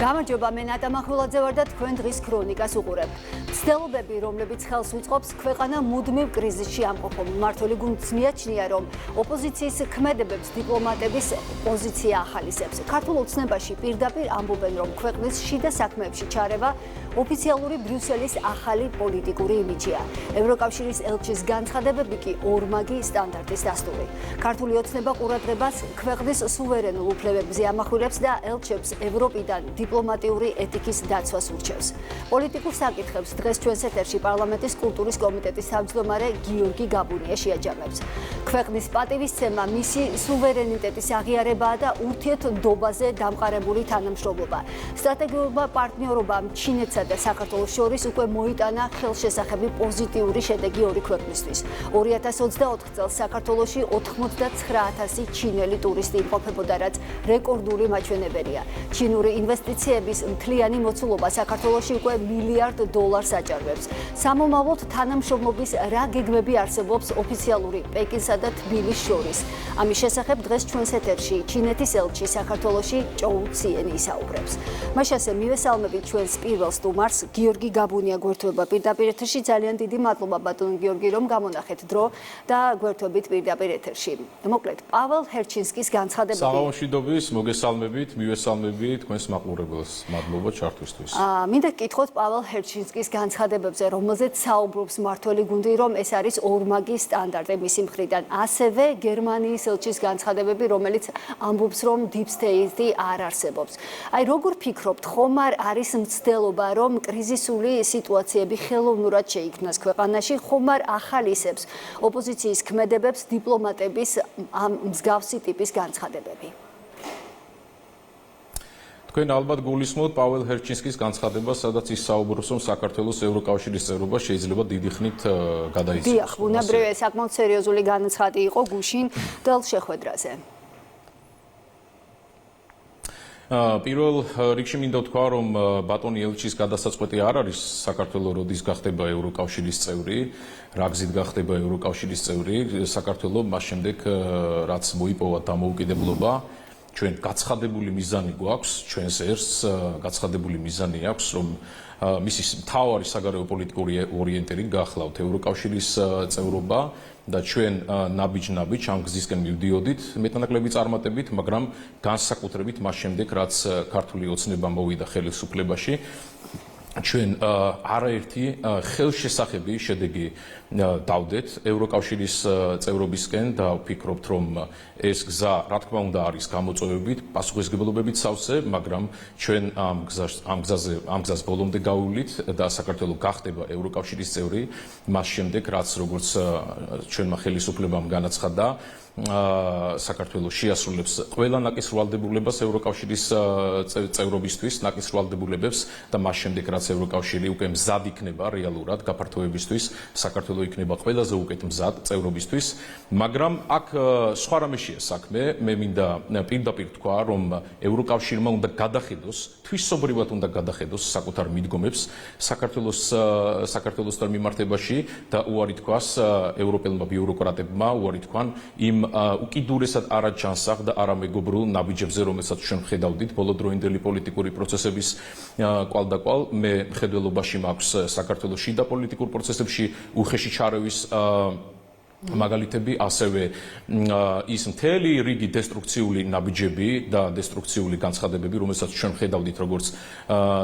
გამარჯობა, მე ნატა მახვილაძე ვარ და თქვენ დღის ქრონიკას უყურებთ. ცდილობები, რომლებიც ხელს უწყობს ქვეყანა მუდმივ კრიზისში ამყოფ. მმართველი გუნდს მიაჩნია, რომ ოპოზიციის ქმედებებს დიპლომატების პოზიცია ახალისებს. ქართულ ოცნებაში პირდაპირ ამბობენ, რომ ქვეყნის შიდა საქმეებში ჩარევა ოფიციალური ბრიუსელის ახალი პოლიტიკური იმიჯია. ევროკავშირის ელჩის განცხადებები კი ორმაგი სტანდარტის დასტური. ქართული ოცნება ყურადღებას ქვეყნის სუვერენულ უფლებებზე ამახვილებს და ელჩებს ევროპიდან დიპლომატიური ეთიკის დაცვას ურჩევს. პოლიტიკურ საკითხებს დღეს ჩვენს ეთერში პარლამენტის კულტურის კომიტეტის თავმჯდომარე გიორგი გაბუნია შეაჯამებს. ქვეყნის პატივისცემა მისი სუვერენიტეტის აღიარებაა და ურთიერთობაზე დამყარებული თანამშრომლობა. სტრატეგიულმა პარტნიორობამ ჩინეთსა და საქართველოს შორის უკვე მოიტანა ხელშესახები პოზიტიური შედეგი ორი ქვეყნისთვის. 2024 წელს საქართველოში 89,000 ჩინელი ტურისტი იმყოფებოდა, რაც რეკორდული მაჩვენებელია. ჩინური ინვესტიციების მთლიანი მოცულობა საქართველოში უკვე $1 მილიარდ აჭარბებს. სამომავლოდ თანამშრომლობის რა გეგმები არსებობს ოფიციალური პეკინსა და თბილისის შორის. ამის შესახებ დღეს ჩვენს ეთერში ჩინეთის ელჩი საქართველოში ჭოუ ციენი ისაუბრებს. მაშასე მივესალმებით ჩვენს პირველ სტუმარს გიორგი გაბუნია გვერდდება პირდაპირ ეთერში. ძალიან დიდი მადლობა ბატონ გიორგი, რომ გამონახეთ დრო და გვერდებით პირდაპირ ეთერში. მოკლედ, პაվել ჰერჩინსკის განცხადებები. საღამოშვიდობის, მოგესალმებით, მივესალმებით თქვენს მაყურებელს. მადლობა ჩართვისთვის. მინდა გკითხოთ პაվել ჰერჩინსკის განცხადებებზე, რომელზეც საუბრობს მმართველი გუნდი, რომ ეს არის ორმაგი სტანდარტი მისი მხრიდან. ასევე გერმანიის ელჩის განცხადებები, რომელიც ამბობს, რომ deep state-ი არ არსებობს. აი, როგორ ფიქრობთ, ხომ არ არის მცდელობა, რომ კრიზისული სიტუაციები ხელოვნურად შეიქმნას ქვეყანაში, ხომ არ ახალისებს ოპოზიციის ქმედებებს დიპლომატების ამ მსგავსი ტიპის განცხადებები? თქვენ ალბათ გულისხმობთ პაվել ჰერჩინსკის განცხადებას, სადაც ის საუბრობს, რომ საქართველოს ევროკავშირის წევრობა შეიძლება დიდი ხნით გადაიცემოს. დიახ, ბუნებრივია, საკმაოდ სერიოზული განცხადი იყო გუშინ დელ შეხვედრაზე. პირველ რიგში მინდა ვთქვა, რომ ბატონი ელჩის გადასაწყვეტი არ არის საქართველოს როდის გახდება ევროკავშირის წევრი, რა გზით გახდება ევროკავშირის წევრი. საქართველოს მას შემდეგ რაც მოიპოვა დამოუკიდებლობა, ჩვენ გაცხადებული მიზანი გვაქვს, ჩვენს ერს გაცხადებული მიზანი აქვს, რომ მისი მთავარი საგარეო პოლიტიკური ორიენტირი გახლავთ ევროკავშირის წევრობა და ჩვენ ნაბიჯ-ნაბიჯ ამ გზისკენ მივდიოდით მეტნაკლები წარმატებით, მაგრამ განსაკუთრებით მას შემდეგ, რაც ქართული ოცნება მოვიდა ხელისუფლებაში, ჩვენ არაერთი ხელშესახები შედეგი დავდეთ ევროკავშირის წევრობისკენ და ვფიქრობთ, რომ ეს გზა, რა თქმა უნდა, არის გამოწვევებით, პასუხისმგებლობებით სავსე, მაგრამ ჩვენ ამ გზას ბოლომდე გავივლით და საქართველოს გახდება ევროკავშირის წევრი მას შემდეგ, რაც როგორც ჩვენმა ხელისუფლებამ განაცხადა, საქართველოს შეასრულებს ყველა ნაკის ვალდებულებას ევროკავშირის წევრობისთვის, ნაკის ვალდებულებებს და მას შემდეგ, რაც ევროკავშირი უკვე მზად იქნება რეალურად გაფართოებისთვის, საქართველოს იქნება ყველაზე უკეთ მზად წევრობისთვის, მაგრამ აქ სხვა რამეშია საქმე. მე მინდა პირდაპირ თქვა, რომ ევროკავშირმა უნდა გადახედოს, თვისობრივად უნდა გადახედოს საკუთარ მიდგომებს საქართველოსთან მიმართებაში და უარი თქვას ევროპელმა ბიუროკრატებმა, უარი თქვან იმ უკიდურესად არაჯანსაღ და არამეგობრულ ნაბიჯებზე, რომელსაც ჩვენ ხედავდით ბოლოდროინდელი პოლიტიკური პროცესების კვალდაკვალ. მე მხედველობაში მაქვს საქართველოს შიდა პოლიტიკურ პროცესებში უხეში ჩარევის მაგალითები, ასევე ის მთელი რიგი დესტრუქციული ნაბიჯები და დესტრუქციული განცხადებები, რომელსაც ჩვენ ხედავდით როგორც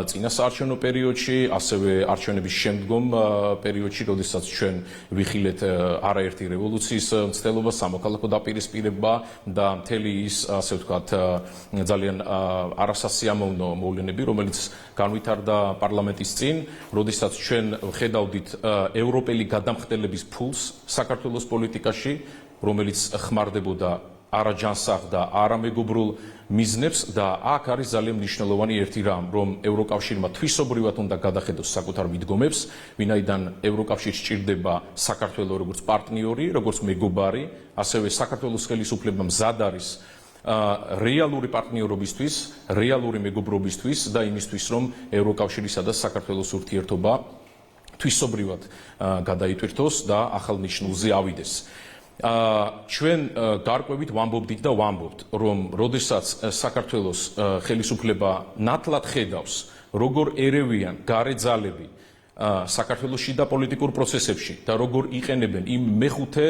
წინა საარჩევნო პერიოდში, ასევე არჩევნების შემდგომ პერიოდში, როდესაც ჩვენ ვიხილეთ არაერთი რევოლუციის მცდელობა, სამოქალაქო დაპირისპირება და მთელი ის, ასე ვთქვათ, ძალიან არასასიამოვნო მოვლენები, რომელიც განვითარდა პარლამენტის წინ, როდესაც ჩვენ ხედავდით ევროპელი გადამხდელების ფულს საქართველოს პოლიტიკაში, რომელიც ხმარდებოდა არაჯანსაღ და არამეგობრულ მიზნებს და აქ არის ძალიან მნიშვნელოვანი ერთი რამ, რომ ევროკავშირმა თვისობრივად უნდა გადახედოს საკუთარ მიდგომებს, ვინაიდან ევროკავშირს სჭირდება საქართველოს როგორც პარტნიორი, როგორც მეგობარი, ასევე საქართველოს ხელისუფლება მზად არის რეალური პარტნიორობისთვის, რეალური მეგობრობისთვის და იმისთვის, რომ ევროკავშირისა და საქართველოს ურთიერთობა თვისობრივად გადაიტვირთოს და ახალ ნიშნულზე ავიდეს. ჩვენ გარკვევით ვამბობდით და ვამბობთ, რომ როდესაც საქართველოს ხელისუფლება ნათლად ხედავს, როგორ ერევიან გარე ძალები საქართველოს შიდა პოლიტიკურ პროცესებში და როგორ იყენებენ იმ მეხუთე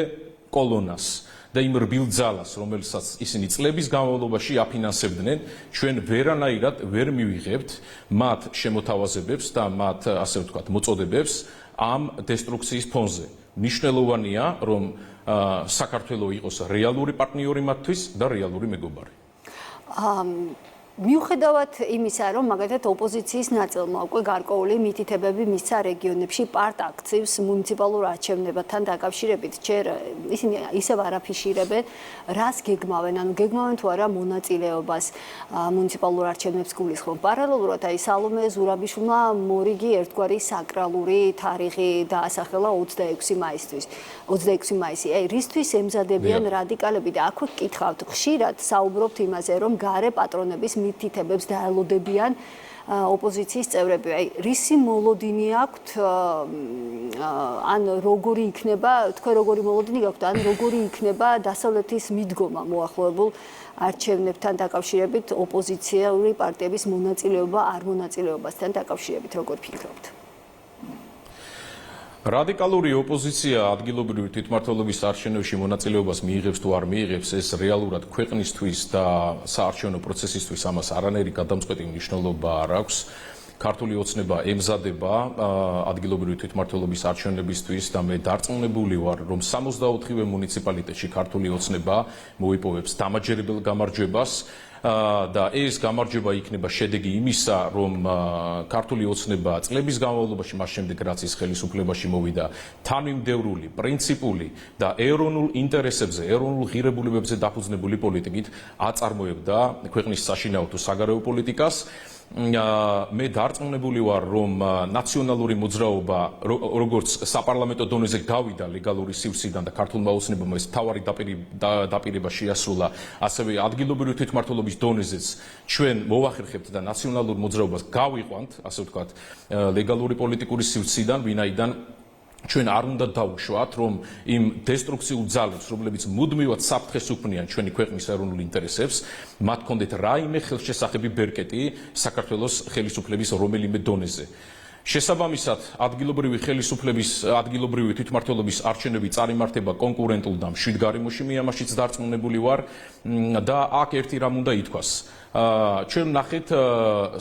კოლონას და იმ რბილ ძალას, რომელსაც ისინი წლების განმავლობაში აფინანსებდნენ, ჩვენ ვერანაირად ვერ მივიღებთ მათ შემოთავაზებებს და მათ, ასე ვთქვათ, მოწოდებებს ამ დესტრუქციის ფონზე. მნიშვნელოვანია, რომ საქართველოს იყოს რეალური პარტნიორი მათთვის და რეალური მეგობარი. მიუხედავად იმისა, რომ მაგალითად ოპოზიციის ნაწილმა უკვე გარკვეული მითითებები მისცა რეგიონებში პარტ-აქციებს მუნიციპალურ არჩევნებთან დაკავშირებით, ჯერ ისინი ისევ არ აფიშირებენ, რას გეგმავენ, ანუ გეგმავენ თუ არა მონაწილეობას მუნიციპალურ არჩევნებს გულისხმობ. პარალელურად აი სალომე ზურაბიშვილმა მორიგი ერთგვარი საკრალური თარიღი დაასახელა 26 მაისთვის. 26 მაისი. აი რისთვის ემზადებიან რადიკალები და აქვე გკითხავთ, ხშირად საუბრობთ იმაზე, რომ გარე პატრონების მითითებებს დაელოდებიან ოპოზიციის წევრები. აი რისი მოლოდინი აქვთ ან როგორი იქნება, თქვენ როგორი მოლოდინი გაქვთ, ან როგორი იქნება დასავლეთის მიდგომა მოახლოებულ არჩევნებთან დაკავშირებით ოპოზიციური პარტიების მონაწილეობა არ მონაწილეობასთან დაკავშირებით როგორ ფიქრობთ? რადიკალური ოპოზიცია ადგილობრივი თვითმმართველობის არჩევნებში მონაწილეობას მიიღებს თუ არ მიიღებს, ეს რეალურად ქვეყნისთვის და საარჩევნო პროცესისთვის ამას არანაირი გადამწყვეტი მნიშვნელობა არ აქვს. ქართული ოცნება ემზადება ადგილობრივი თვითმმართველობის არჩევნებისთვის და მე დარწმუნებული ვარ, რომ 64-ვე მუნიციპალიტეტში ქართული ოცნება მოიპოვებს დამაჯერებელ გამარჯვებას. და ეს გამარჯვება იქნება შედეგი იმისა, რომ ქართული ოცნება წლების განმავლობაში მას შემდეგ რაც ის ხელისუფლებაში მოვიდა, თანმიმდევრული, პრინციპული და ეროვნულ ინტერესებზე, ეროვნულ ღირებულებებზე დაფუძნებული პოლიტიკით აწარმოებდა ქვეყნის საშინაო თუ საგარეო პოლიტიკას. მე დარწმუნებული ვარ, რომ ნაციონალური მოძრაობა როგორც საპარლამენტო დონეზე გავიდა ლეგალური სივრციდან და ქართულმა ოცნებამ ეს მთავარი დაპირება შეასრულა, ასევე ადგილობრივი თვითმმართველობის დონეზეც ჩვენ მოვახერხებთ და ნაციონალურ მოძრაობას გავიყვანთ, ასე ვთქვათ, ლეგალური პოლიტიკური სივრციდან, ვინაიდან ჩვენ არ უნდა დავუშვათ, რომ იმ დესტრუქციულ ძალებს, რომლებიც მუდმივად საფრთხეს უქმნიან ჩვენი ქვეყნის ეროვნულ ინტერესებს, მათ ჰქონდეთ რაიმე ხელშესახები ბერკეტი საქართველოს ხელისუფლების რომელიმე დონეზე. შესაბამისად, ადგილობრივი თვითმმართველობის არჩევნები წარიმართება კონკურენტულ და მშვიდ გარემოში, მე ამაშიც დარწმუნებული ვარ და აქ ერთი რამ უნდა ითქვას. ჩვენ ნახეთ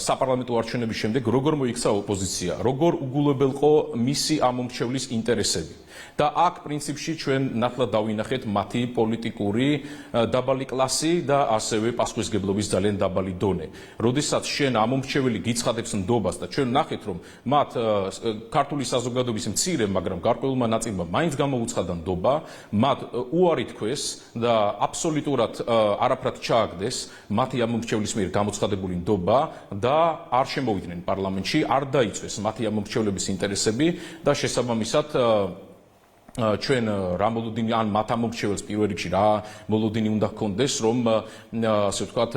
საპარლამენტო არჩევნების შემდეგ როგორ მოიქცა ოპოზიცია, როგორ უგულებელყო მისი ამომრჩევლის ინტერესები. და აქ პრინციპში ჩვენ ნათლად დავინახეთ მათი პოლიტიკური დაბალი კლასი და ასევე პასუხისმგებლობის ძალიან დაბალი დონე. როდესაც შენ ამომრჩეველი გიცხადებს ნდობას და ჩვენ ნახეთ, რომ მათ ქართული საზოგადოების მცირე, მაგრამ გარკვეულმა ნაწილმა მაინც გამოუცხადა ნდობა, მათ უარი თქვეს და აბსოლუტურად არაფრად ჩააგდეს მათი ამომრჩევლის მიერ გამოცხადებული ნდობა და არ შემოვიდნენ პარლამენტში, არ დაიწვეს მათი ამომრჩევლების ინტერესები და შესაბამისად ჩვენ რა მოლოდინი ან მათ ამომრჩეველს პირველ რიგში რა მოლოდინი უნდა ჰქონდეს, რომ ასე ვთქვათ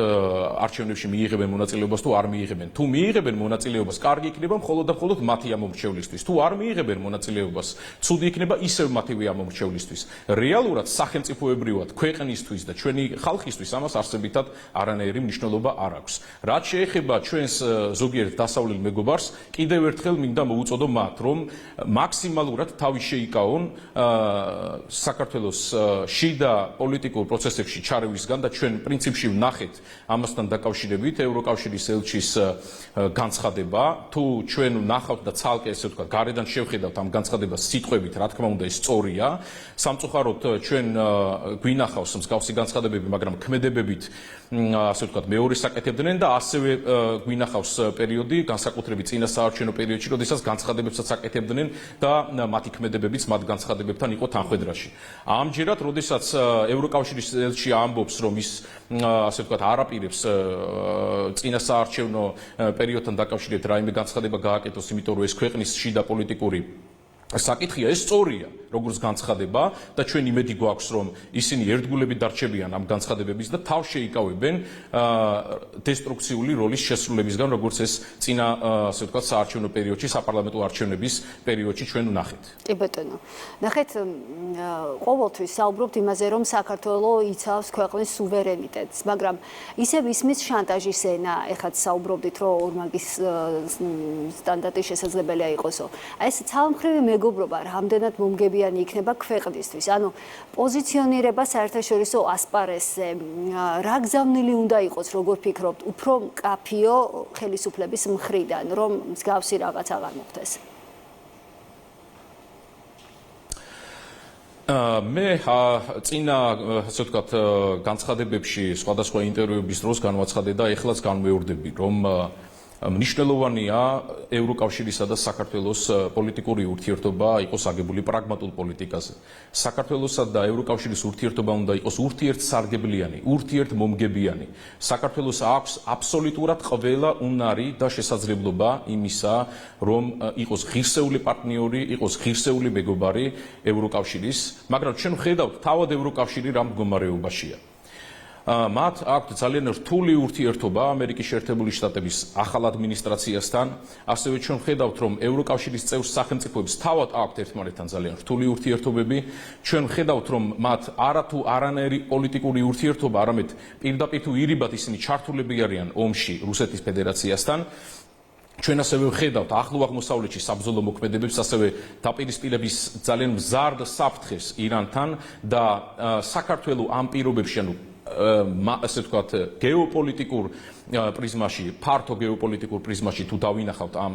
არჩევნებში მიიღებენ მონაწილეობას თუ არ მიიღებენ. თუ მიიღებენ მონაწილეობას, კარგი იქნება მხოლოდ და მხოლოდ მათი ამომრჩევლისთვის. თუ არ მიიღებენ მონაწილეობას, ცუდი იქნება ისევ მათივე ამომრჩევლისთვის. რეალურად სახელმწიფოებრივად ქვეყნისთვის და ჩვენი ხალხისთვის ამას არსებითად არანაირი მნიშვნელობა არ აქვს. რაც შეეხება ჩვენს ზოგიერთ დასავლელ მეგობარს, კიდევ ერთხელ მინდა მოუწოდო მათ, რომ მაქსიმალურად თავი შეიკავონ საქართველოს შიდა პოლიტიკურ პროცესებში ჩარევისგან და ჩვენ პრინციპში ვნახეთ ამასთან დაკავშირებით ევროკავშირის ელჩის განცხადება. თუ ჩვენ ვნახავთ და ცალკე ესე ვთქვათ გარედან შევხედავთ ამ განცხადებას სიტყვებით, რა თქმა უნდა ეს სწორია. სამწუხაროდ ჩვენ გვინახავს მსგავსი განცხადებები, მაგრამ ქმედებებით ასე ვთქვათ მეორე საკეთებდნენ და ასევე გვინახავს პერიოდი, განსაკუთრებით წინა საარჩევნო პერიოდში, როდესაც განცხადებებსაც აკეთებდნენ და მათი ქმედებებიც მათ განცხადებებთან იყო თანხვედრაში. ამჯერად, როდესაც ევროკავშირის ელჩი ამბობს, რომ ის ასე ვთქვათ არაპირებს წინა საარჩევნო პერიოდთან დაკავშირებით რაიმე განცხადება გააკეთოს, იმიტომ რომ ეს ქვეყნის შიდა პოლიტიკური საკითხია ეს სწორია, როგორც განცხადება და ჩვენ იმედი გვაქვს, რომ ისინი ერთგულებით დარჩებიან ამ განცხადებების და თავს შეიკავებენ დესტრუქციული როლის შესრულებისგან, როგორც ეს წინა, ასე ვთქვათ, საარჩევნო პერიოდში, საპარლამენტო არჩევნების პერიოდში ჩვენ ვნახეთ. კი ბატონო. ნახეთ, ყოველთვის საუბრობთ იმაზე, რომ საქართველოს იცავს ქვეყნის სუვერენიტეტს, მაგრამ ისევ ისმის შანტაჟის ენა, ეხლა საუბრობდით, რომ ორმაგის სტანდარტი შესაძლებელია იყოსო. აი ეს ცალმხრივი მეგობრობა რამდენად მომგებიანი იქნება ქვეყნისთვის. ანუ პოზიციონირება საერთაშორისო ასპარესზე რა გზავნილი უნდა იყოს, როგორ ფიქრობთ, უფრო მკაფიო ხელისუფლების მხრიდან, რომ მსგავსი რაღაც აღარ მოხდეს? მე წინა, ასე ვთქვათ, განცხადებებში, სხვადასხვა ინტერვიუების დროს განვაცხადე და ეხლაც განმეორდები, რომ მნიშვნელოვანია ევროკავშირისა და საქართველოს პოლიტიკური ურთიერთობა იყოს აგებული პრაგმატულ პოლიტიკაზე. საქართველოსა და ევროკავშირის ურთიერთობა უნდა იყოს ურთიერთსარგებლიანი, ურთიერთმომგებიანი. საქართველოს აქვს აბსოლუტურად ყველა უნარი და შესაძლებლობა იმისა, რომ იყოს ღირსეული პარტნიორი, იყოს ღირსეული მეგობარი ევროკავშირის, მაგრამ ჩვენ ვხედავთ თავად ევროკავშირი რა მდგომარეობაშია. მათ აქვთ ძალიან რთული ურთიერთობა ამერიკის შეერთებული შტატების ახალ ადმინისტრაციასთან, ასევე ჩვენ ვხედავთ, რომ ევროკავშირის წევრ სახელმწიფოებს თავად აქვთ ერთმანეთთან ძალიან რთული ურთიერთობები. ჩვენ ვხედავთ, რომ მათ არათუ არანაირი პოლიტიკური ურთიერთობა, არამედ პირდაპირ თუ ირიბად ისინი ჩართულები არიან ომში რუსეთის ფედერაციასთან. ჩვენ ასევე ვხედავთ ახლო აღმოსავლეთში საბრძოლო მოქმედებებს, ასევე დაპირისპირების ძალიან მზარდ საფრთხეს ირანთან და საქართველოს ამ პირობებში, ანუ ასე ვთქვათ, გეოპოლიტიკურ პრიზმაში, ფართო გეოპოლიტიკურ პრიზმაში თუ დავინახავთ ამ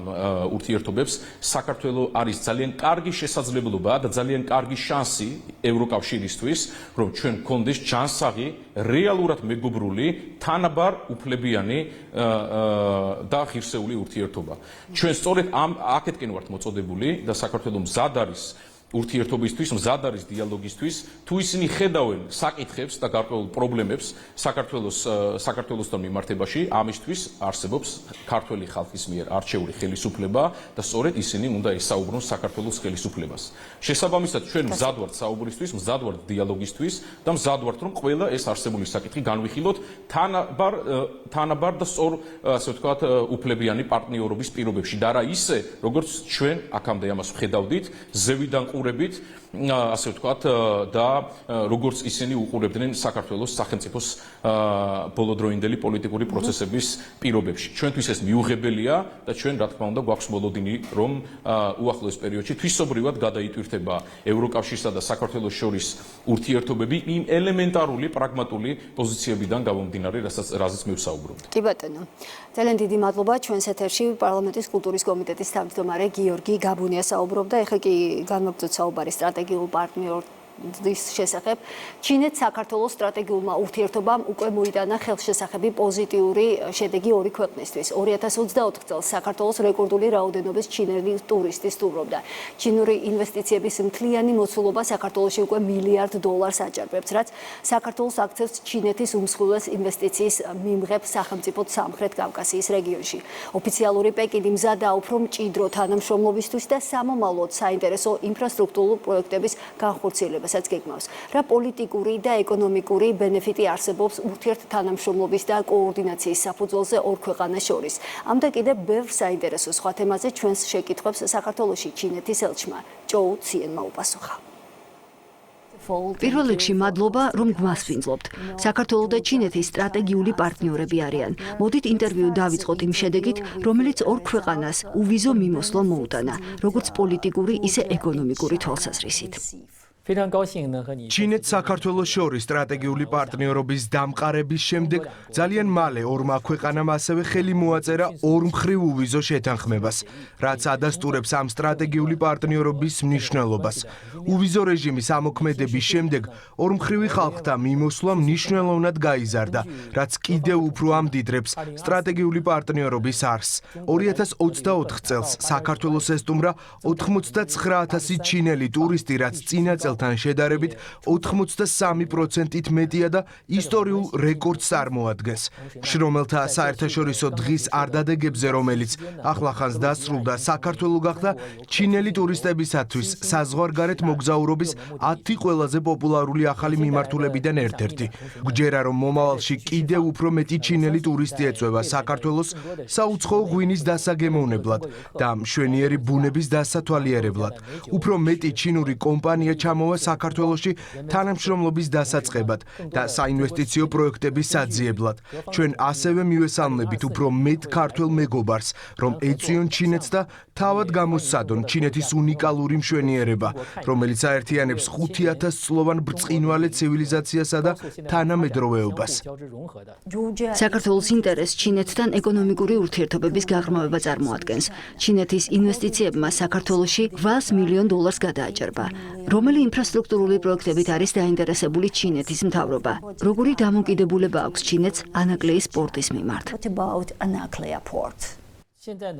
ურთიერთობებს, საქართველოს არის ძალიან კარგი შესაძლებლობა და ძალიან კარგი შანსი ევროკავშირისთვის, რომ ჩვენ გქონდეს ჯანსაღი, რეალურად მეგობრული, თანაბარ უფლებიანი და ღირსეული ურთიერთობა. ჩვენ სწორედ აქეთკენ ვართ მოწოდებული და საქართველოს მზად არის ურთიერთობისთვის, მზად არის დიალოგისთვის, თუ ისინი ხედავენ საკითხებს და გარკვეულ პრობლემებს საქართველოსთან მიმართებაში, ამისთვის არსებობს ქართველი ხალხის მიერ არჩეული ხელისუფლება და სწორედ ისინი უნდა ესაუბრონ საქართველოს ხელისუფლებას. შესაბამისად, ჩვენ მზად ვართ საუბრისთვის, მზად ვართ დიალოგისთვის და მზად ვართ, რომ ყველა ეს არსებული საკითხი განვიხილოთ თანაბარ და სწორ, ასე ვთქვათ, უფლებიანი პარტნიორობის პირობებში და არა ისე, როგორც ჩვენ აქამდე ამას ვხედავდით, ზევიდან ყურებით, ასე ვთქვათ, და როგორც ისინი უყურებდნენ საქართველოს სახელმწიფოს ბოლოდროინდელი პოლიტიკური პროცესების პირობებში. ჩვენთვის ეს მიუღებელია და ჩვენ, რა თქმა უნდა, გვაქვს მოლოდინი, რომ უახლოეს პერიოდში თვისობრივად გადაიტვირთება ევროკავშირსა და საქართველოს შორის ურთიერთობები იმ ელემენტარული პრაგმატული პოზიციებიდან გამომდინარე, რაზეც მე ვსაუბრობ. კი ბატონო. ძალიან დიდი მადლობა. ჩვენს ეთერში პარლამენტის კულტურის კომიტეტის თავმჯდომარე გიორგი გაბუნია საუბრობდა. ეხლა კი განვაგრძოთ საუბარი სტრატეგიულ პარტნიორის შესახებ. ჩინეთს საქართველოს სტრატეგიულმა ურთიერთობამ უკვე მოიტანა ხელშესახები პოზიტიური შედეგი ორი ქვეყნისთვის. 2024 წელს საქართველოს რეკორდული რაოდენობის ჩინელი ტურისტი სტუმრობდა. ჩინური ინვესტიციების მთლიანი მოცულობა საქართველოში უკვე $1 მილიარდ აჭარბებს, რაც საქართველოს აქცევს ჩინეთის უმსხვილეს ინვესტიციის მიმღებ სახელმწიფოდ სამხრეთ კავკასიის რეგიონში. ოფიციალური პეკინი მზადაა უფრო მჭიდრო თანამშრომლობისთვის და სამომავლოდ საინტერესო ინფრასტრუქტურული პროექტების განხორციელებასაც გეგმავს. რა პოლიტიკური და ეკონომიკური ბენეფიტი არსებობს ურთიერთთანამშრომლობის და კოორდინაციის საფუძველზე ორ ქვეყანას შორის. ამ და კიდევ ბევრ საინტერესო სხვა თემაზე ჩვენს შეკითხვებს საქართველოში ჩინეთის ელჩმა ჭოუ ციენმა უპასუხა. პირველ რიგში მადლობა, რომ გვასვინძლობთ. საქართველოს და ჩინეთის სტრატეგიული პარტნიორები არიან. მოდით ინტერვიუ დავიწყოთ იმ შედეგით, რომელიც ორ ქვეყანას უვიზო მიმოსვლა მოუტანა, როგორც პოლიტიკური, ისე ეკონომიკური თვალსაზრისით. ჩინეთს საქართველოს შორის სტრატეგიული პარტნიორობის დამყარების შემდეგ ძალიან მალე ორმა ქვეყანამ ასევე ხელი მოაწერა ორმხრივ უვიზო შეთანხმებას, რაც ადასტურებს ამ სტრატეგიული პარტნიორობის მნიშვნელობას. უვიზო რეჟიმის ამოქმედების შემდეგ ორმხრივი ხალხთა მიმოსვლა მნიშვნელოვნად გაიზარდა, რაც კიდევ უფრო ამდიდრებს სტრატეგიული პარტნიორობის არსს. 2024 წელს საქართველოს ესტუმრა 89,000 ჩინელი ტურისტი, რაც წინა წელს წელთან შედარებით 83%-ით მეტია და ისტორიულ რეკორდს წარმოადგენს. შრომელთა საერთაშორისო დღის არდადეგებზე, რომელიც ახლახანს დასრულდა, საქართველო გახდა ჩინელი ტურისტებისათვის საზღვარგარეთ მოგზაურობის 10 ყველაზე პოპულარული ახალი მიმართულებიდან ერთ-ერთი. გვჯერა, რომ მომავალში კიდევ უფრო მეტი ჩინელი ტურისტი ეწვევა საქართველოს საუცხოო ღვინის დასაგემოვნებლად და მშვენიერი ბუნების დასათვალიერებლად. უფრო მეტი ჩინური კომპანია ჩამოვა საქართველოში თანამშრომლობის დასაწყებად და საინვესტიციო პროექტების საძიებლად. ჩვენ ასევე მივესალმებით უფრო მეტ ქართველ მეგობარს, რომ ეწვიონ ჩინეთს და თავად გამოსცადონ ჩინეთის უნიკალური მშვენიერება, რომელიც აერთიანებს 5000 წლოვან ბრწყინვალე ცივილიზაციასა და თანამედროვეობას. საქართველოს ინტერესს ჩინეთთან ეკონომიკური ურთიერთობების გაღრმავება წარმოადგენს. ჩინეთის ინვესტიციებმა საქართველოში $800 მილიონ გადააჭერბა. რომელი ინფრასტრუქტურული პროექტებით არის დაინტერესებული ჩინეთის მთავრობა? როგორი დამოკიდებულება აქვს ჩინეთს ანაკლიის პორტის მიმართ?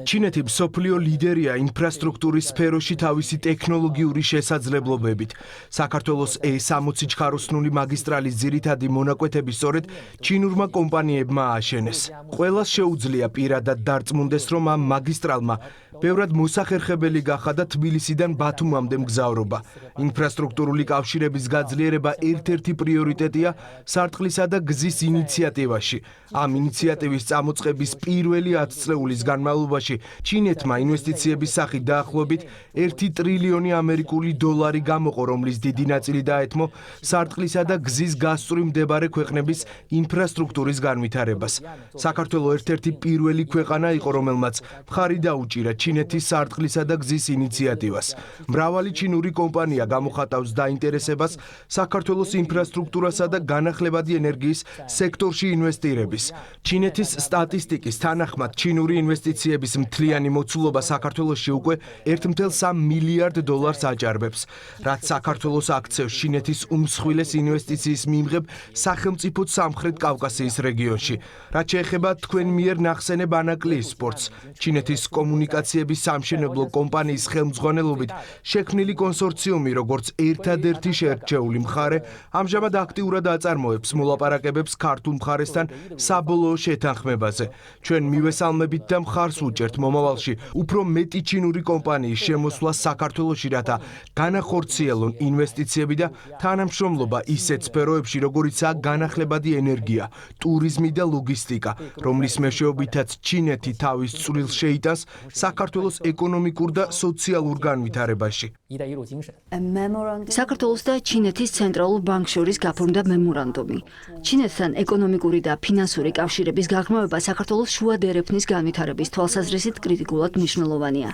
ჩინეთი მსოფლიო ლიდერია ინფრასტრუქტურის სფეროში თავისი ტექნოლოგიური შესაძლებლობებით. საქართველოს E60 ჩხაროსნული მაგისტრალის ძირითადი მონაკვეთები სწორედ ჩინურმა კომპანიებმა ააშენეს. ყველას შეუძლია პირადად დარწმუნდეს, რომ ამ მაგისტრალმა ბევრად მოსახერხებელი გახადა და თბილისიდან ბათუმამდე მგზავრობა. ინფრასტრუქტურული კავშირების გაძლიერება ერთ-ერთი პრიორიტეტია სარტყლისა და გზის ინიციატივაში. ამ ინიციატივის წამოწყების პირველი 10 წლეულის განმავლობაში ჩინეთმა ინვესტიციების სახით დაახლოებით $1 ტრილიონი გამოყო, რომლის დიდი ნაწილი დაეთმო სარტყლისა და გზის გასწვრივ მდებარე ქვეყნების ინფრასტრუქტურის განვითარებას. საქართველო ერთ-ერთი პირველი ქვეყანა იყო, რომელმაც მხარი დაუჭირა ჩინეთის სარტყლისა და გზის ინიციატივას. მრავალი ჩინური კომპანია გამოხატავს დაინტერესებას საქართველოს ინფრასტრუქტურასა და განახლებადი ენერგიის სექტორში ინვესტირების. ჩინეთის სტატისტიკის თანახმად ჩინური ინვესტიციების მთლიანი მოცულობა საქართველოში უკვე $1.3 მილიარდ აჭარბებს, რაც საქართველოს აქცევს ჩინეთის უმსხვილეს ინვესტიციის მიმღებ სახელმწიფოდ სამხრეთ კავკასიის რეგიონში. რაც შეეხება თქვენ მიერ ნახსენებ ანაკლიის სპორტს, ჩინეთის კომუნიკაციების სამშენებლო კომპანიის ხელმძღვანელობით შექმნილი კონსორციუმი, როგორც ერთადერთი შერჩეული მხარე, ამჟამად აქტიურად აწარმოებს მოლაპარაკებებს ქართულ მხარესთან საბოლოო შეთანხმებაზე. ჩვენ მივესალმებით და მხარს უჭერთ მომავალში უფრო მეტი ჩინური კომპანიის შემოსვლა საქართველოში, რათა განახორციელონ ინვესტიციები და თანამშრომლობა ისეთ სფეროებში, როგორიცაა განახლებადი ენერგია, ტურიზმი და ლოგისტიკა, რომლის მეშვეობითაც ჩინეთი თავის წვლილს შეიტანს საქართველოს ეკონომიკურ და სოციალურ განვითარებაში. საქართველოს და ჩინეთის ცენტრალურ ბანკს შორის გაფორმდა მემორანდუმი. ჩინეთთან ეკონომიკური და ფინანსური კავშირების გაღრმავება საქართველოს შუა დერეფნის განვითარების თვალსაზრისით კრიტიკულად მნიშვნელოვანია,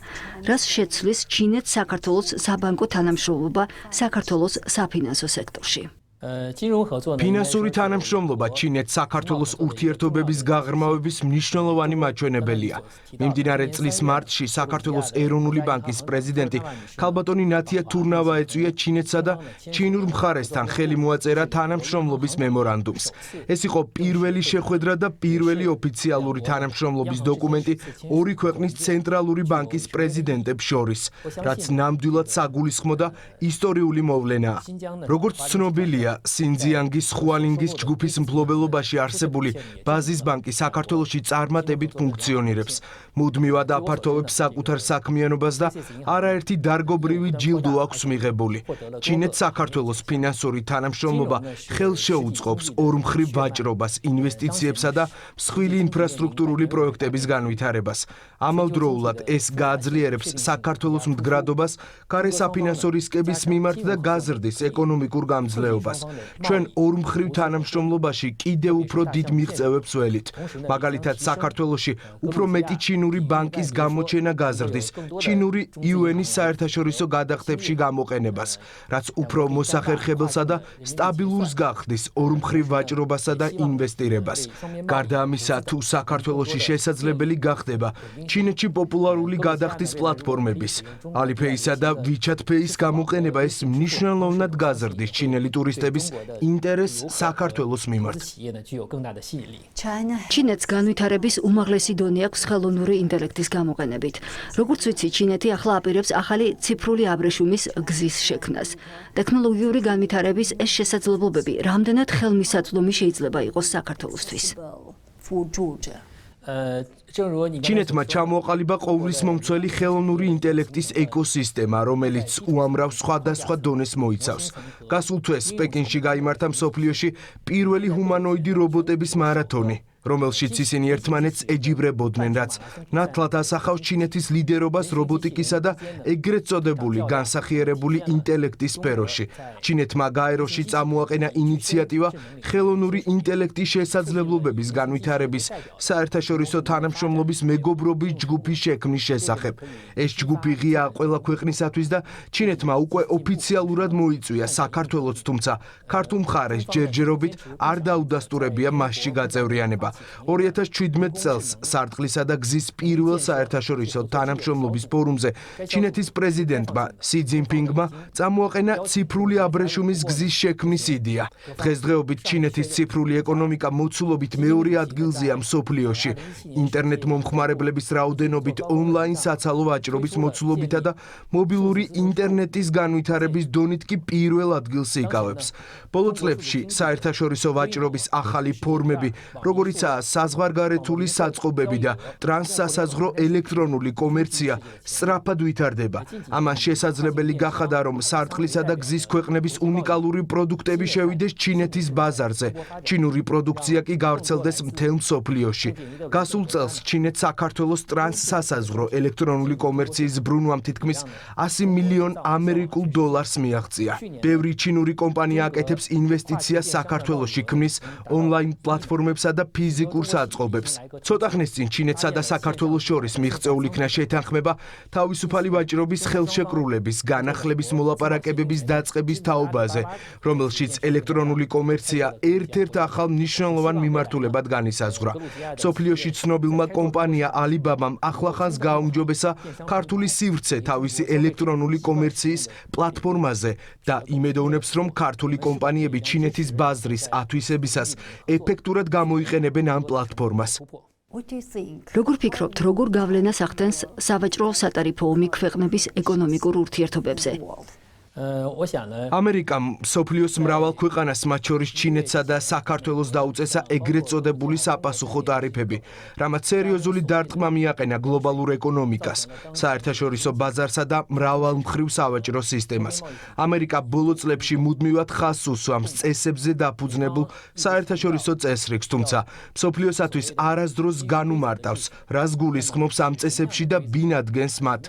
რაც შეცვლის ჩინეთს საქართველოს საბანკო თანამშრომლობა საქართველოს საფინანსო სექტორში. ფინანსური თანამშრომლობა ჩინეთს საქართველოს ურთიერთობების გაღრმავების მნიშვნელოვანი მაჩვენებელია. მიმდინარე წლის მარტში საქართველოს ეროვნული ბანკის პრეზიდენტი ქალბატონი ნათია თურნავა ეწვია ჩინეთსა და ჩინურ მხარესთან ხელი მოაწერა თანამშრომლობის მემორანდუმს. ეს იყო პირველი შეხვედრა და პირველი ოფიციალური თანამშრომლობის დოკუმენტი ორი ქვეყნის ცენტრალური ბანკის პრეზიდენტებს შორის, რაც ნამდვილად საგულისხმო და ისტორიული მოვლენაა. როგორც ცნობილია, სინძიანგის ხუალინგის ჯგუფის მფლობელობაში არსებული ბაზის ბანკი საქართველოში წარმატებით ფუნქციონირებს. მუდმივად აფართოვებს საკუთარ საქმიანობას და არაერთი დარგობრივი ჯილდო აქვს მიღებული. ჩინეთს საქართველოს ფინანსური თანამშრომლობა ხელს შეუწყობს ორმხრივ ვაჭრობას, ინვესტიციებსა და მსხვილი ინფრასტრუქტურული პროექტების განვითარებას. ამავდროულად ეს გააძლიერებს საქართველოს მდგრადობას გარე საფინანსო რისკების მიმართ და გაზრდის ეკონომიკურ გამძლეობას. ჩვენ ორმხრივ თანამშრომლობაში კიდევ უფრო დიდ მიღწევებს ველით. მაგალითად, საქართველოში უფრო მეტი ჩინური ბანკის გამოჩენა გაზრდის ჩინური იუენის საერთაშორისო გადახდებში გამოყენებას, რაც უფრო მოსახერხებელსა და სტაბილურს გახდის ორმხრივ ვაჭრობასა და ინვესტირებას. გარდა ამისა, თუ საქართველოში შესაძლებელი გახდება ჩინეთში პოპულარული გადახდის პლატფორმების, Alipay-სა და WeChat Pay-ის გამოყენება, ეს მნიშვნელოვნად გაზრდის ჩინელი ტურისტების მომხმარებლების ინტერესს საქართველოს მიმართ. ჩინეთს განვითარების უმაღლესი დონე აქვს ხელოვნური ინტელექტის გამოყენებით. როგორც ვიცი, ჩინეთი ახლა აპირებს ახალი ციფრული აბრეშუმის გზის შექმნას. ტექნოლოგიური განვითარების ეს შესაძლებლობები რამდენად ხელმისაწვდომი შეიძლება იყოს საქართველოსთვის. ჩინეთმა ჩამოაყალიბა ყოვლისმომცველი ხელოვნური ინტელექტის ეკოსისტემა, რომელიც უამრავ სხვადასხვა დონეს მოიცავს. გასულ თვეს პეკინში გაიმართა მსოფლიოში პირველი ჰუმანოიდი რობოტების მარათონი, რომელშიც ისინი ერთმანეთს ეჯიბრებოდნენ, რაც ნათლად ასახავს ჩინეთის ლიდერობას რობოტიკისა და ეგრეთ წოდებული განსახიერებული ინტელექტის სფეროში. ჩინეთმა გაეროში წამოაყენა ინიციატივა ხელოვნური ინტელექტის შესაძლებლობების განვითარების საერთაშორისო თანამშრომლობის მეგობრობის ჯგუფის შექმნის შესახებ. ეს ჯგუფი ღიაა ყველა ქვეყნისათვის და ჩინეთმა უკვე ოფიციალურად მოიწვია საქართველოს, თუმცა ქართულ მხარეს ჯერჯერობით არ დაუდასტურებია მასში გაწევრიანება. 2017 წელს სარტყლისა და გზის პირველ საერთაშორისო თანამშრომლობის ფორუმზე ჩინეთის პრეზიდენტმა სი ძინპინგმა წამოაყენა ციფრული აბრეშუმის გზის შექმნის იდეა. დღესდღეობით ჩინეთის ციფრული ეკონომიკა მოცულობით მეორე ადგილზეა მსოფლიოში. ინტერნეტ მომხმარებლების რაოდენობით, ონლაინ საცალო ვაჭრობის მოცულობითა და მობილური ინტერნეტის განვითარების დონით კი პირველ ადგილს იკავებს. ბოლო წლებში საერთაშორისო ვაჭრობის ახალი ფორმები, როგორიცაა საზღვარგარეთული საწყობები და ტრანსსასაზღვრო ელექტრონული კომერცია სწრაფად ვითარდება. ამან შესაძლებელი გახადა, რომ სარტყლისა და გზის ქვეყნების უნიკალური პროდუქტები შევიდეს ჩინეთის ბაზარზე. ჩინური პროდუქცია კი გავრცელდეს მთელ მსოფლიოში. გასულ წელს ჩინეთს საქართველოს ტრანსსასაზღვრო ელექტრონული კომერციის ბრუნვამ თითქმის 100 მილიონ ამერიკულ დოლარს მიაღწია. ბევრი ჩინური კომპანია აკეთებს ინვესტიციას საქართველოში, ქმნის ონლაინ პლატფორმებსა და ფიზიკურ საწყობებს. ცოტა ხნის წინ ჩინეთსა და საქართველოს შორის მიღწეულ იქნა შეთანხმება თავისუფალი ვაჭრობის ხელშეკრულების განახლების მოლაპარაკებების დაწყების თაობაზე, რომელშიც ელექტრონული კომერცია ერთ-ერთ ახალ მნიშვნელოვან მიმართულებად განისაზღვრა. მსოფლიოში ცნობილმა კომპანია ალიბაბამ ახლახანს გააუმჯობესა ქართული სივრცე თავისი ელექტრონული კომერციის პლატფორმაზე და იმედოვნებს, რომ ქართული კომპანიები ჩინეთის ბაზრის ათვისებისას ეფექტურად გამოიყენებენ ამ პლატფორმას. როგორ ფიქრობთ, როგორ გავლენას ახდენს სავაჭრო სატარიფო ომი ქვეყნების ეკონომიკურ ურთიერთობებზე? ამერიკამ მსოფლიოს მრავალ ქვეყანას, მათ შორის ჩინეთსა და საქართველოს დაუწესა ეგრეთ წოდებული საპასუხო ტარიფები, რამაც სერიოზული დარტყმა მიაყენა გლობალურ ეკონომიკას, საერთაშორისო ბაზარსა და მრავალმხრივ სავაჭრო სისტემას. ამერიკა ბოლო წლებში მუდმივად ხაზს უსვამს წესებზე დაფუძნებულ საერთაშორისო წესრიგს, თუმცა მსოფლიოსათვის არასდროს განუმარტავს, რას გულისხმობს ამ წესებში და ვინ ადგენს მათ.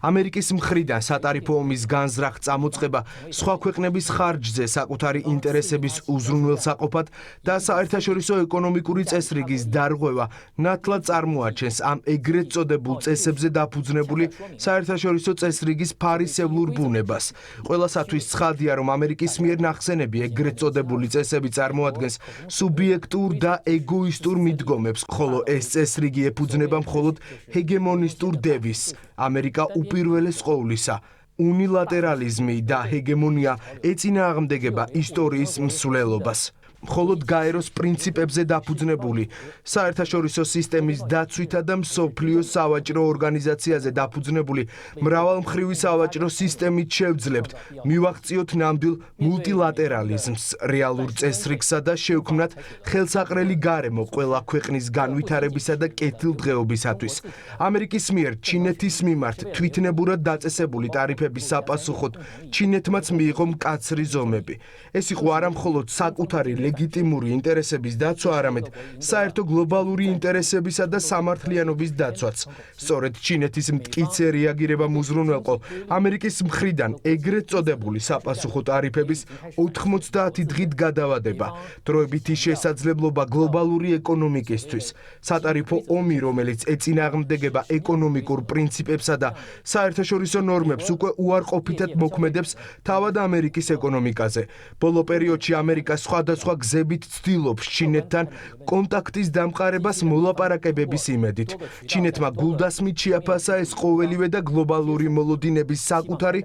ამერიკის მხრიდან სატარიფო ომის განზრახ წამოწყება სხვა ქვეყნების ხარჯზე საკუთარი ინტერესების უზრუნველსაყოფად და საერთაშორისო ეკონომიკური წესრიგის დარღვევა ნათლად წარმოაჩენს ამ ეგრეთ წოდებულ წესებზე დაფუძნებული საერთაშორისო წესრიგის ფარისევლურ ბუნებას. ყველასათვის ცხადია, რომ ამერიკის მიერ ნახსენები ეგრეთ წოდებული წესები წარმოადგენს სუბიექტურ და ეგოისტურ მიდგომებს, ხოლო ეს წესრიგი ეფუძნება მხოლოდ ჰეგემონისტურ დევიზს. ამერიკა უპირველეს ყოვლისა, უნილატერალიზმი და ჰეგემონია ეწინააღმდეგება ისტორიის მსვლელობას. მხოლოდ გაეროს პრინციპებზე დაფუძნებული საერთაშორისო სისტემის დაცვითა და მსოფლიოს სავაჭრო ორგანიზაციაზე დაფუძნებული მრავალმხრივი სავაჭრო სისტემით შევძლებთ მივაღწიოთ ნამდვილ მულტილატერალიზმს, რეალურ წესრიგსა და შევქმნათ ხელსაყრელი გარემო ყველა ქვეყნის განვითარებისა და კეთილდღეობისათვის. ამერიკის მიერ ჩინეთის მიმართ თვითნებურად დაწესებული ტარიფების საპასუხოდ ჩინეთმაც მიიღო მკაცრი ზომები. ეს იყო არა მხოლოდ საკუთარი ლეგიტიმური ინტერესების დაცვა, არამედ საერთო გლობალური ინტერესებისა და სამართლიანობის დაცვაც. სწორედ ჩინეთის მტკიცე რეაგირება უზრუნველყო ამერიკის მხრიდან ეგრეთ წოდებული საპასუხო ტარიფების 90 დღით გადავადება, დროებითი შესაძლებლობა გლობალური ეკონომიკისთვის. სატარიფო ომი, რომელიც ეწინააღმდეგება ეკონომიკურ პრინციპებსა და საერთაშორისო ნორმებს, უკვე უარყოფითად მოქმედებს თავად ამერიკის ეკონომიკაზე. ბოლო პერიოდში ამერიკა სხვადასხვა გზებით ცდილობს ჩინეთთან კონტაქტის დამყარებას მოლაპარაკებების იმედით. ჩინეთმა გულდასმით შეაფასა ეს ყოველივე და გლობალური მოლოდინების საკუთარი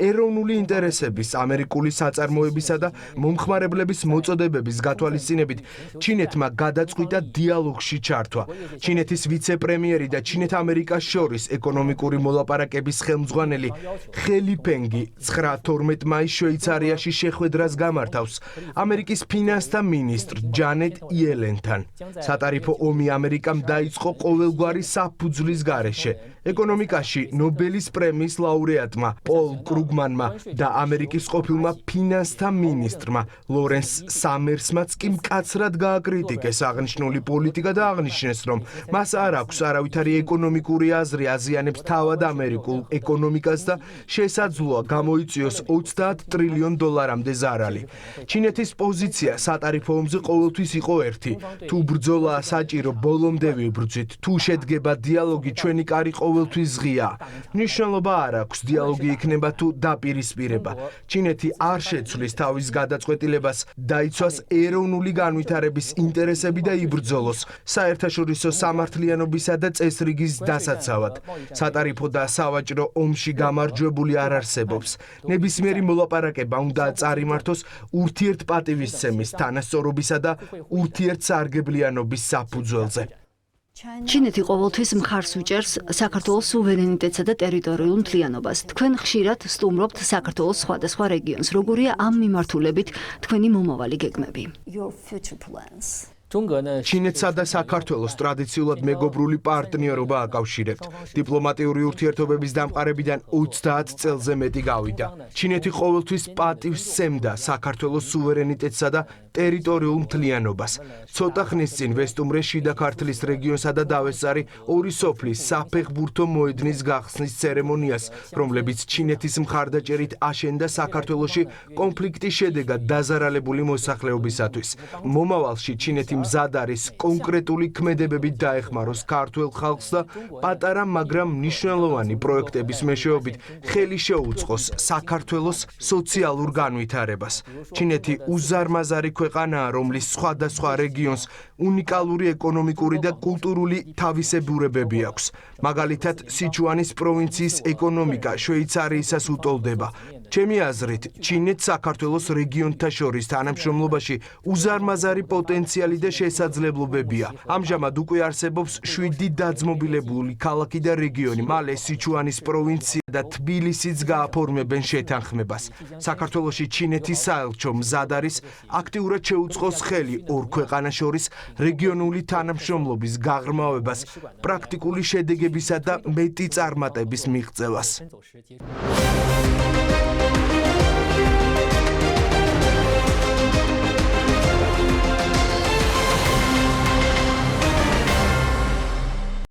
ეროვნული ინტერესების, ამერიკული საწარმოებისა და მომხმარებლების მოწოდებების გათვალისწინებით ჩინეთმა გადაწყვიტა დიალოგში ჩართვა. ჩინეთის ვიცე-პრემიერი და ჩინეთ-ამერიკას შორის ეკონომიკური მოლაპარაკების ხელმძღვანელი ხე ლიფენგი 9-12 მაისს შვეიცარიაში შეხვედრას გამართავს ამერიკის ფინანსთა მინისტრ ჯანეტ იელენთან. სატარიფო ომი ამერიკამ დაიწყო ყოველგვარი საფუძვლის გარეშე. ეკონომიკაში ნობელის პრემიის ლაურეატმა პოლ კრუგმანმა და ამერიკის ყოფილმა ფინანსთა მინისტრმა ლორენს სამერსმაც კი მკაცრად გააკრიტიკეს აღნიშნული პოლიტიკა და აღნიშნეს, რომ მას არ აქვს არავითარი ეკონომიკური აზრი აზიანებს თავად ამერიკულ ეკონომიკას და შესაძლოა გამოიწვიოს $30 ტრილიონამდე ზარალი. ჩინეთის პოზიცია სატარიფო ომზე ყოველთვის იყო ერთი. თუ ბრძოლაა საჭირო, ბოლომდე ვიბრძვით. თუ შედგება დიალოგი, ჩვენი კარი ყოველთვის ღია. მნიშვნელობა არ აქვს დიალოგი იქნება თუ დაპირისპირება. ჩინეთი არ შეცვლის თავის გადაწყვეტილებას დაიცვას ეროვნული განვითარების ინტერესები და იბრძოლოს საერთაშორისო სამართლიანობისა და წესრიგის დასაცავად. სატარიფო და სავაჭრო ომში გამარჯვებული არ არსებობს. ნებისმიერი მოლაპარაკება უნდა წარიმართოს ურთიერთპატივისცემის, თანასწორობისა და ურთიერთსარგებლიანობის საფუძველზე. ჩინეთი ყოველთვის მხარს უჭერს საქართველოს სუვერენიტეტსა და ტერიტორიულ მთლიანობას. თქვენ ხშირად სტუმრობთ საქართველოს სხვადასხვა რეგიონს. როგორია ამ მიმართულებით თქვენი მომავალი გეგმები? ჩინეთსა და საქართველოს ტრადიციულად მეგობრული პარტნიორობა აკავშირებთ. დიპლომატიური ურთიერთობების დამყარებიდან 30 წელზე მეტი გავიდა. ჩინეთი ყოველთვის პატივს სცემდა საქართველოს სუვერენიტეტსა და ტერიტორიულ მთლიანობას. ცოტა ხნის წინ ვესტუმრე შიდა ქართლის რეგიონსა და დავესწარი ორი სოფლის საფეხბურთო მოედნის გახსნის ცერემონიას, რომლებიც ჩინეთის მხარდაჭერით აშენდა საქართველოში კონფლიქტის შედეგად დაზარალებული მოსახლეობისათვის. მომავალში ჩინეთი მზად არის კონკრეტული ქმედებებით დაეხმაროს ქართველ ხალხს და პატარა, მაგრამ მნიშვნელოვანი პროექტების მეშვეობით ხელი შეუწყოს საქართველოს სოციალურ განვითარებას. ჩინეთი უზარმაზარი ქვეყანაა, რომლის სხვადასხვა რეგიონს უნიკალური ეკონომიკური და კულტურული თავისებურებები აქვს. მაგალითად, სიჩუანის პროვინციის ეკონომიკა შვეიცარიისას უტოლდება. ჩემი აზრით, ჩინეთს საქართველოს რეგიონთა შორის თანამშრომლობაში უზარმაზარი პოტენციალი და შესაძლებლობებია. ამჟამად უკვე არსებობს 7 დაძმობილებული ქალაქი და რეგიონი. მალე სიჩუანის პროვინცია და თბილისიც გააფორმებენ შეთანხმებას. საქართველოში ჩინეთის საელჩო მზად არის აქტიურად შეუწყოს ხელი ორ ქვეყანას შორის რეგიონული თანამშრომლობის გაღრმავებას, პრაქტიკული შედეგებისა და მეტი წარმატების მიღწევას.